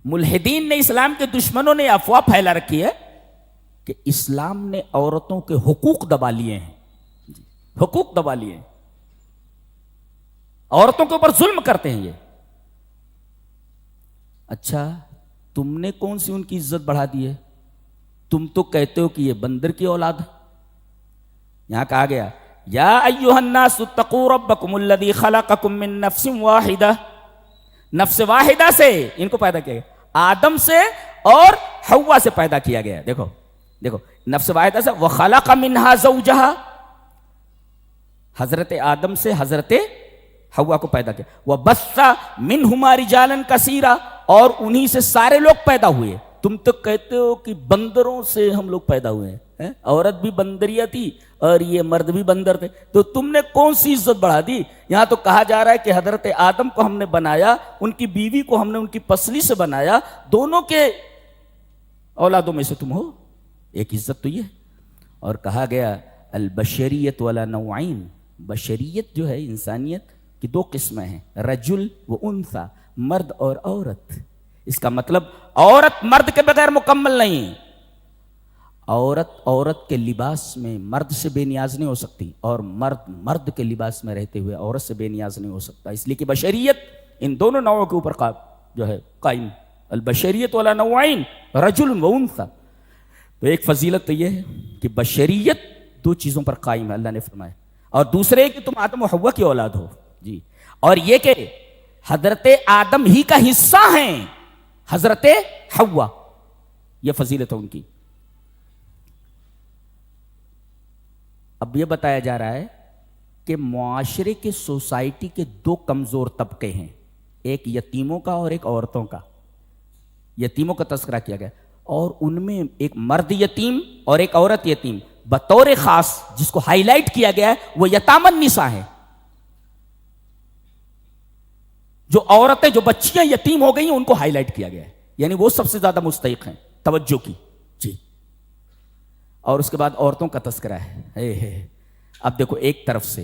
ملحدین نے، اسلام کے دشمنوں نے افواہ پھیلا رکھی ہے کہ اسلام نے عورتوں کے حقوق دبا لیے ہیں، حقوق دبا لیے ہیں، عورتوں کے اوپر ظلم کرتے ہیں یہ۔ اچھا تم نے کون سی ان کی عزت بڑھا دی ہے؟ تم تو کہتے ہو کہ یہ بندر کی اولاد ہے۔ یہاں کہا گیا یا ایھا الناس اتقوا ربکم الذی خلقکم من نفس واحدہ، نفس واحدہ سے ان کو پیدا کیا گیا، آدم سے اور حوا سے پیدا کیا گیا۔ دیکھو دیکھو، نفس واحدہ سے، وخلق منہا زوجہا، حضرت آدم سے حضرت حوا کو پیدا کیا، وبث منہما رجالا کثیرا، اور انہی سے سارے لوگ پیدا ہوئے۔ تم تو کہتے ہو کہ بندروں سے ہم لوگ پیدا ہوئے ہیں، عورت بھی بندریہ تھی اور یہ مرد بھی بندر تھے، تو تم نے کون سی عزت بڑھا دی؟ یہاں تو کہا جا رہا ہے کہ حضرت آدم کو ہم نے بنایا، ان کی بیوی کو ہم نے ان کی پسلی سے بنایا، دونوں کے اولادوں میں سے تم ہو، ایک عزت تو یہ۔ اور کہا گیا البشریت ولا نوعین، بشریت جو ہے انسانیت کی دو قسمیں ہیں، رجل و انثی، مرد اور عورت۔ اس کا مطلب عورت مرد کے بغیر مکمل نہیں، عورت کے لباس میں مرد سے بے نیاز نہیں ہو سکتی، اور مرد کے لباس میں رہتے ہوئے عورت سے بے نیاز نہیں ہو سکتا، اس لیے کہ بشریت ان دونوں نوعوں کے اوپر جو ہے قائم، البشریت ولا نوعین رجل و انثی۔ تو ایک فضیلت تو یہ ہے کہ بشریت دو چیزوں پر قائم ہے، اللہ نے فرمایا، اور دوسرے کہ تم آدم و حوا کی اولاد ہو جی، اور یہ کہ حضرت آدم ہی کا حصہ ہیں حضرت حوا، یہ فضیلت ہے ان کی۔ اب یہ بتایا جا رہا ہے کہ معاشرے کے، سوسائٹی کے دو کمزور طبقے ہیں، ایک یتیموں کا اور ایک عورتوں کا۔ یتیموں کا تذکرہ کیا گیا، اور ان میں ایک مرد یتیم اور ایک عورت یتیم، بطور خاص جس کو ہائی لائٹ کیا گیا ہے وہ یتامى النساء ہیں۔ جو عورتیں، جو بچیاں یتیم ہو گئی ہیں ان کو ہائی لائٹ کیا گیا ہے، یعنی وہ سب سے زیادہ مستحق ہیں توجہ کی جی۔ اور اس کے بعد عورتوں کا تذکرہ ہے۔ اب دیکھو، ایک طرف سے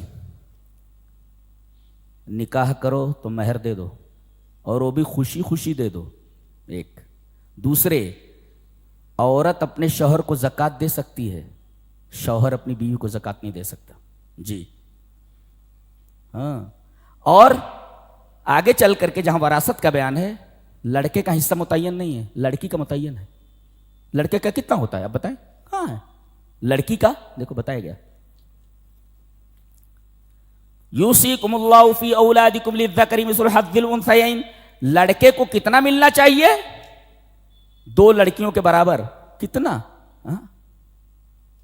نکاح کرو تو مہر دے دو، اور وہ بھی خوشی خوشی دے دو، ایک دوسرے عورت اپنے شوہر کو زکوٰۃ دے سکتی ہے، شوہر اپنی بیوی کو زکوٰۃ نہیں دے سکتا جی ہاں۔ اور آگے چل کر کے جہاں وراثت کا بیان ہے، لڑکے کا حصہ متعین نہیں ہے، لڑکی کا متعین ہے۔ لڑکے کا کتنا ہوتا ہے اب بتائیں، کہاں ہے؟ لڑکی کا دیکھو بتایا گیا، یوصیکم اللہ فی اولادکم للذکر مثل حظ الانثیین، لڑکے کو کتنا ملنا چاہیے؟ دو لڑکیوں کے برابر۔ کتنا؟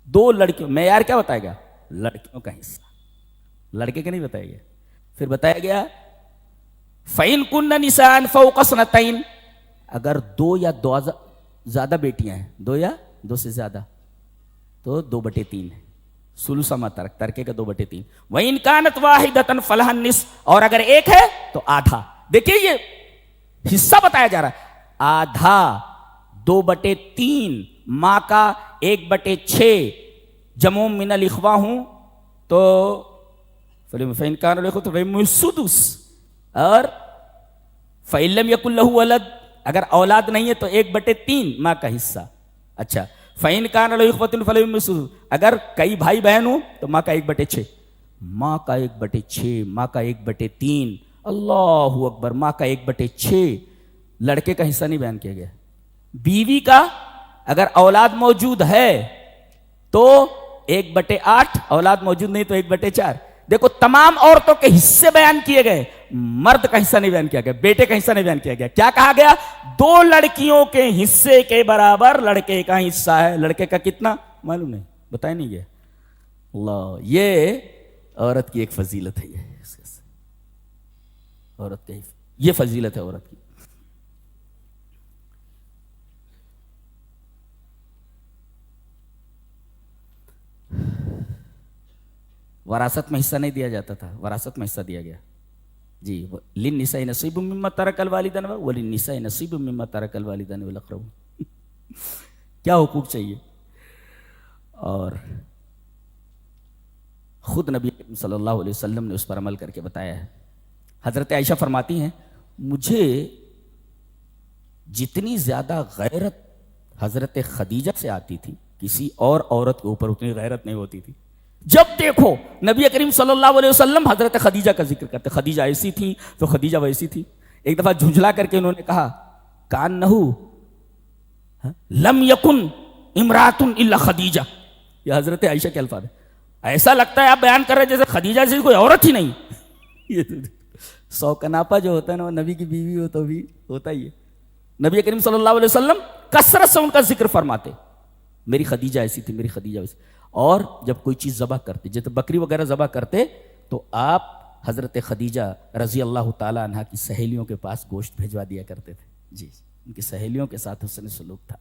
دو لڑکیوں، معیار کیا بتایا گیا؟ لڑکیوں کا حصہ، لڑکے کا نہیں بتایا گیا۔ پھر بتایا گیا فَإِن كُنَّ نِسَاءً فَوْقَ اثْنَتَيْنِ، اگر دو یا دو زیادہ بیٹیاں ہیں، دو یا دو سے زیادہ، تو 2/3 ہے، ثلث ما ترک، ترکے کا 2/3۔ وَإِن كَانَتْ وَاحِدَةً فَلَهَا النِّصْفُ، اور اگر ایک ہے تو آدھا۔ دیکھیے یہ حصہ بتایا جا رہا ہے، آدھا 2/3، ماں کا 1/6، جمع من الاخوہ ہوں تو فَإِن كَانَ لَهُ إِخْوَةٌ فَلَهُ السُّدُسُ، اور فَإِن لَّمْ يَكُن لَّهُ وَلَدٌ، اگر اولاد نہیں ہے تو 1/3 ماں کا حصہ۔ اچھا، فَإِن كَانَ لَهُ إِخْوَةٌ فَلَهُ السُّدُسُ، اگر کئی بھائی بہن ہوں تو ماں کا 1/6، ماں کا 1/6، ماں کا 1/3، اللہ اکبر، ماں کا 1/6۔ لڑکے کا حصہ نہیں بیان کیا گیا۔ بیوی کا اگر اولاد موجود ہے تو 1/8، اولاد موجود نہیں تو 1/4۔ دیکھو تمام عورتوں کے حصے بیان کیے گئے، مرد کا حصہ نہیں بیان کیا گیا، بیٹے کا حصہ نہیں بیان کیا گیا۔ کیا کہا گیا؟ دو لڑکیوں کے حصے کے برابر لڑکے کا حصہ ہے۔ لڑکے کا کتنا معلوم نہیں، بتایا نہیں گیا۔ اللہ، یہ عورت کی ایک فضیلت ہے، یہ عورت کی یہ فضیلت ہے عورت کی۔ وراثت میں حصہ نہیں دیا جاتا تھا، وراثت میں حصہ دیا گیا جی۔ للنساء نصیب مما ترک الوالدان وللنساء نصیب مما ترک الوالدان والاقربون۔ کیا حقوق چاہیے؟ اور خود نبی صلی اللہ علیہ وسلم نے اس پر عمل کر کے بتایا ہے۔ حضرت عائشہ فرماتی ہیں، مجھے جتنی زیادہ غیرت حضرت خدیجہ سے آتی تھی کسی اور عورت کے اوپر اتنی غیرت نہیں ہوتی تھی. جب دیکھو نبی کریم صلی اللہ علیہ وسلم حضرت خدیجہ کا ذکر کرتے, خدیجہ ایسی تھی تو خدیجہ ویسی تھی. ایک دفعہ جھنجھلا کر کے انہوں نے کہا کانہو لم یکن امرات الا خدیجہ. یہ حضرت عائشہ کے الفاظ ہیں. ایسا لگتا ہے آپ بیان کر رہے جیسے خدیجہ سے کوئی عورت ہی نہیں. یہ سوکناپا جو ہوتا ہے نا وہ نبی کی بیوی ہو تو بھی ہوتا ہی ہے. نبی کریم صلی اللہ علیہ وسلم کثرت سے ان کا ذکر فرماتے, میری خدیجہ ایسی تھی, میری خدیجہ ایسی. اور جب کوئی چیز ذبح کرتے, جیسے بکری وغیرہ ذبح کرتے, تو آپ حضرت خدیجہ رضی اللہ تعالی عنہ کی سہیلیوں کے پاس گوشت بھیجوا دیا کرتے تھے. جی, ان کی سہیلیوں کے ساتھ حسن سلوک تھا,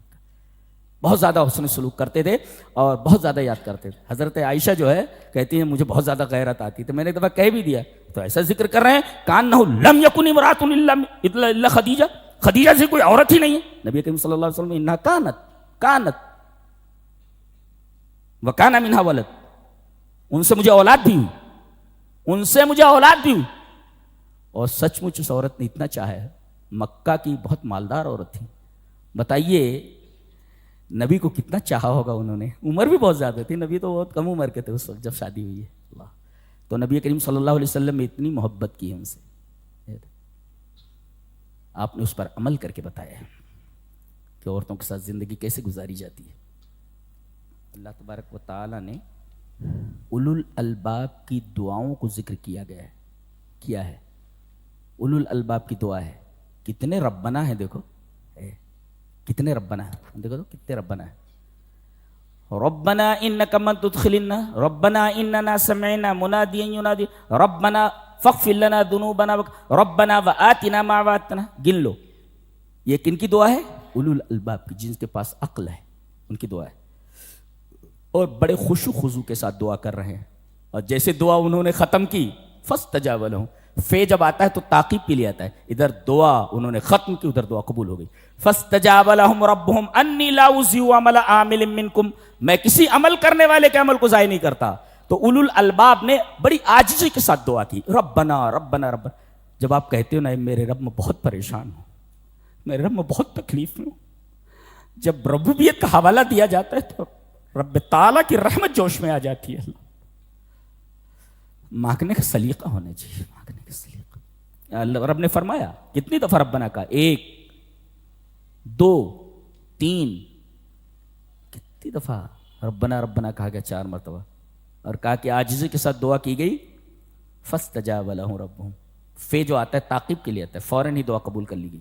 بہت زیادہ حسن سلوک کرتے تھے اور بہت زیادہ یاد کرتے تھے. حضرت عائشہ جو ہے کہتی ہیں مجھے بہت زیادہ غیرت آتی تھی. میں نے ایک دفعہ کہہ بھی دیا, تو ایسا ذکر کر رہے ہیں کانہ لم یکن امرات الا خدیجہ, خدیجہ سے کوئی عورت ہی نہیں ہے. نبی کریم صلی اللہ علیہ وسلم انہا کانت وکانا منہا ولد, ان سے مجھے اولاد بھی ہوئی, ان سے مجھے اولاد بھی ہوئی. اور سچ مچ اس عورت نے اتنا چاہا ہے. مکہ کی بہت مالدار عورت تھی. بتائیے نبی کو کتنا چاہا ہوگا انہوں نے. عمر بھی بہت زیادہ تھی, نبی تو بہت کم عمر کے تھے اس وقت جب شادی ہوئی ہے. اللہ, تو نبی کریم صلی اللہ علیہ وسلم نے اتنی محبت کی ان سے. آپ نے اس پر عمل کر کے بتایا ہے کہ عورتوں کے ساتھ زندگی کیسے گزاری جاتی ہے. اللہ تبارک و تعالی نے اولو الالباب کی دعاؤں کو ذکر کیا ہے. اولو الالباب کی دعا ہے. کتنے ربنا ہیں دیکھو, کتنے ربنا ہیں دیکھو, تو کتنے ربنا ہیں. ربنا انک من تدخل النار, ربنا اننا سمعنا منادیا ینادی ربنا فاغفر لنا ذنوبنا ربنا وآتنا ما وعدتنا. گن لو, یہ کن کی دعا ہے؟ اولو الالباب کی, جن کے پاس عقل ہے ان کی دعا ہے. اور بڑے خشوع خضوع کے ساتھ دعا کر رہے ہیں. اور جیسے دعا انہوں نے ختم کی, فاستجاب لہم, فے جب آتا ہے تو تعقیب کے لیے آتا ہے. ادھر دعا انہوں نے ختم کی, ادھر دعا قبول ہو گئی. فاستجاب لہم ربہم انی لا اضیع عمل عامل منکم, میں کسی عمل کرنے والے کے عمل کو ضائع نہیں کرتا. تو اولو الالباب نے بڑی عاجزی کے ساتھ دعا کی, ربنا ربنا ربنا. جب آپ کہتے ہو نا میرے رب میں بہت پریشان ہوں, میرے رب میں بہت تکلیف میں ہوں, جب ربوبیت کا حوالہ دیا جاتا ہے تو رب تعالیٰ کی رحمت جوش میں آ جاتی ہے. مانگنے کا سلیقہ ہونا چاہیے, مانگنے کا سلیقہ. اللہ رب نے فرمایا کتنی دفعہ ربنا کا, 1 2 3, کتنی دفعہ ربنا ربنا کہا گیا, 4 مرتبہ. اور کہا کہ عاجزی کے ساتھ دعا کی گئی, فاستجاب لہم ربہم. فے جو آتا ہے تعقیب کے لیے آتا ہے, فوراً ہی دعا قبول کر لی گئی.